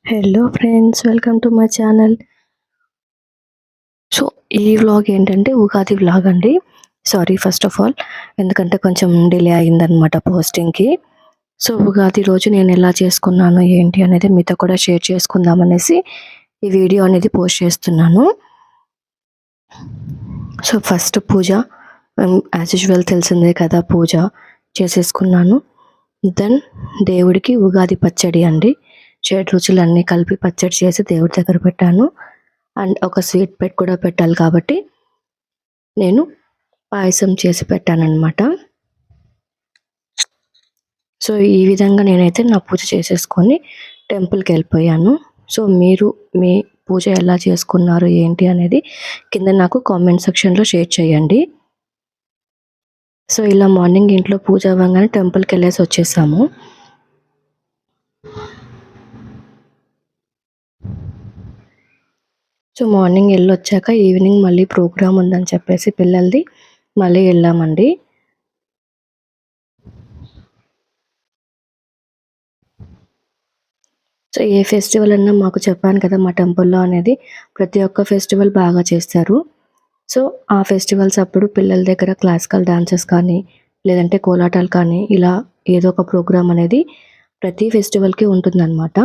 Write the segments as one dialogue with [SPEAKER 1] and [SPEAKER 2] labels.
[SPEAKER 1] Hello friends, welcome to my channel. So ఈ vlog ఏంటంటే Ugadi vlog అండి. సారీ ఫస్ట్ ఆఫ్ ఆల్, ఎందుకంటే కొంచెం డిలే అయిందనమాట పోస్టింగ్కి. సో ఉగాది రోజు నేను ఎలా చేసుకున్నాను ఏంటి అనేది మీతో కూడా షేర్ చేసుకుందాం అనేసి ఈ వీడియో అనేది పోస్ట్ చేస్తున్నాను. సో ఫస్ట్ పూజ యాజ్ యూజువల్ తెలిసిందే కదా, పూజ చేసేసుకున్నాను. దెన్ దేవుడికి ఉగాది పచ్చడి అండి, 7 రుచులన్నీ కలిపి పచ్చడి చేసి దేవుడి దగ్గర పెట్టాను. అండ్ ఒక స్వీట్ కూడా పెట్టాలి కాబట్టి నేను పాయసం చేసి పెట్టానన్నమాట. సో ఈ విధంగా నేనైతే నా పూజ చేసేసుకొని టెంపుల్కి వెళ్ళిపోయాను. సో మీరు మీ పూజ ఎలా చేసుకున్నారు ఏంటి అనేది కింద నాకు కామెంట్ సెక్షన్లో షేర్ చేయండి. సో ఇలా మార్నింగ్ ఇంట్లో పూజ అవ్వగానే టెంపుల్కి వెళ్ళేసి వచ్చేసాము. సో మార్నింగ్ వెళ్ళొచ్చాక ఈవినింగ్ మళ్ళీ ప్రోగ్రామ్ ఉందని చెప్పేసి పిల్లలది మళ్ళీ వెళ్ళామండి. సో ఏ ఫెస్టివల్ అన్నా మాకు చెప్పాను కదా, మా టెంపుల్లో అనేది ప్రతి ఒక్క ఫెస్టివల్ బాగా చేస్తారు. సో ఆ ఫెస్టివల్స్ అప్పుడు పిల్లల దగ్గర క్లాసికల్ డాన్సెస్ కానీ లేదంటే కోలాటాలు కానీ ఇలా ఏదో ఒక ప్రోగ్రామ్ అనేది ప్రతి ఫెస్టివల్కి ఉంటుందన్నమాట.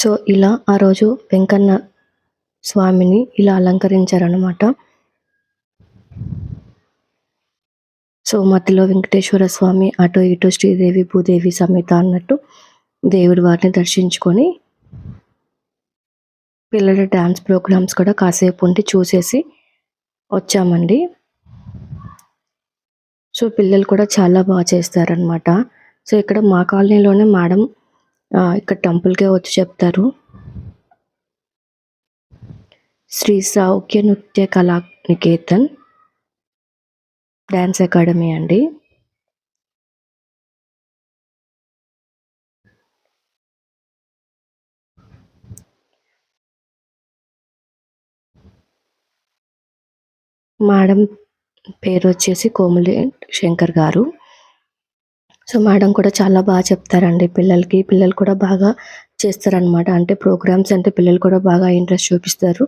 [SPEAKER 1] సో ఇలా ఆ రోజు వెంకన్న స్వామిని ఇలా అలంకరించారనమాట. సో మధ్యలో వెంకటేశ్వర స్వామి, అటు ఇటు శ్రీదేవి భూదేవి సమేత అన్నట్టు దేవుడి వారిని దర్శించుకొని పిల్లల డ్యాన్స్ ప్రోగ్రామ్స్ కూడా కాసేపు ఉండి చూసేసి వచ్చామండి. సో పిల్లలు కూడా చాలా బాగా చేస్తారనమాట. సో ఇక్కడ మా కాలనీలోనే మేడం ఇక్కడ టెంపుల్కే వచ్చి చెప్తారు. శ్రీ సౌఖ్య నృత్య కళా నికేతన్ డ్యాన్స్ అకాడమీ అండి. మేడం పేరు వచ్చేసి కోమలి శంకర్ గారు. సో మేడం కూడా చాలా బాగా చెప్తారండి పిల్లలకి. పిల్లలు కూడా బాగా చేస్తారనమాట. అంటే ప్రోగ్రామ్స్ అంటే పిల్లలు కూడా బాగా ఇంట్రెస్ట్ చూపిస్తారు.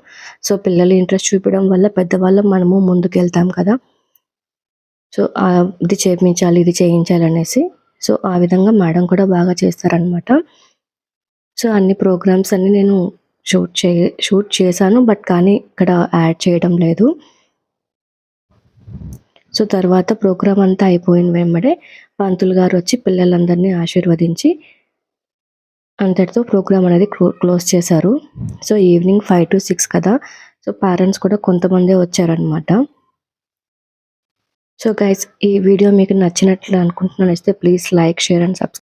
[SPEAKER 1] సో పిల్లలు ఇంట్రెస్ట్ చూపించడం వల్ల పెద్దవాళ్ళం మనము ముందుకెళ్తాం కదా. సో ఇది చేయించాలి, ఇది చేయించాలి అనేసి. సో ఆ విధంగా మేడం కూడా బాగా చేస్తారనమాట. సో అన్ని ప్రోగ్రామ్స్ అన్నీ నేను షూట్ చేశాను, బట్ కానీ ఇక్కడ యాడ్ చేయడం లేదు. సో తర్వాత ప్రోగ్రామ్ అంతా అయిపోయిన వెంబడే పంతులు గారు వచ్చి పిల్లలందరినీ ఆశీర్వదించి అంతటితో ప్రోగ్రామ్ అనేది క్లోజ్ చేశారు. సో ఈవినింగ్ 5 to 6 కదా. సో పేరెంట్స్ కూడా కొంతమందే వచ్చారనమాట. సో గైస్, ఈ వీడియో మీకు నచ్చినట్లు అనుకుంటున్నాను. Please like, share and subscribe.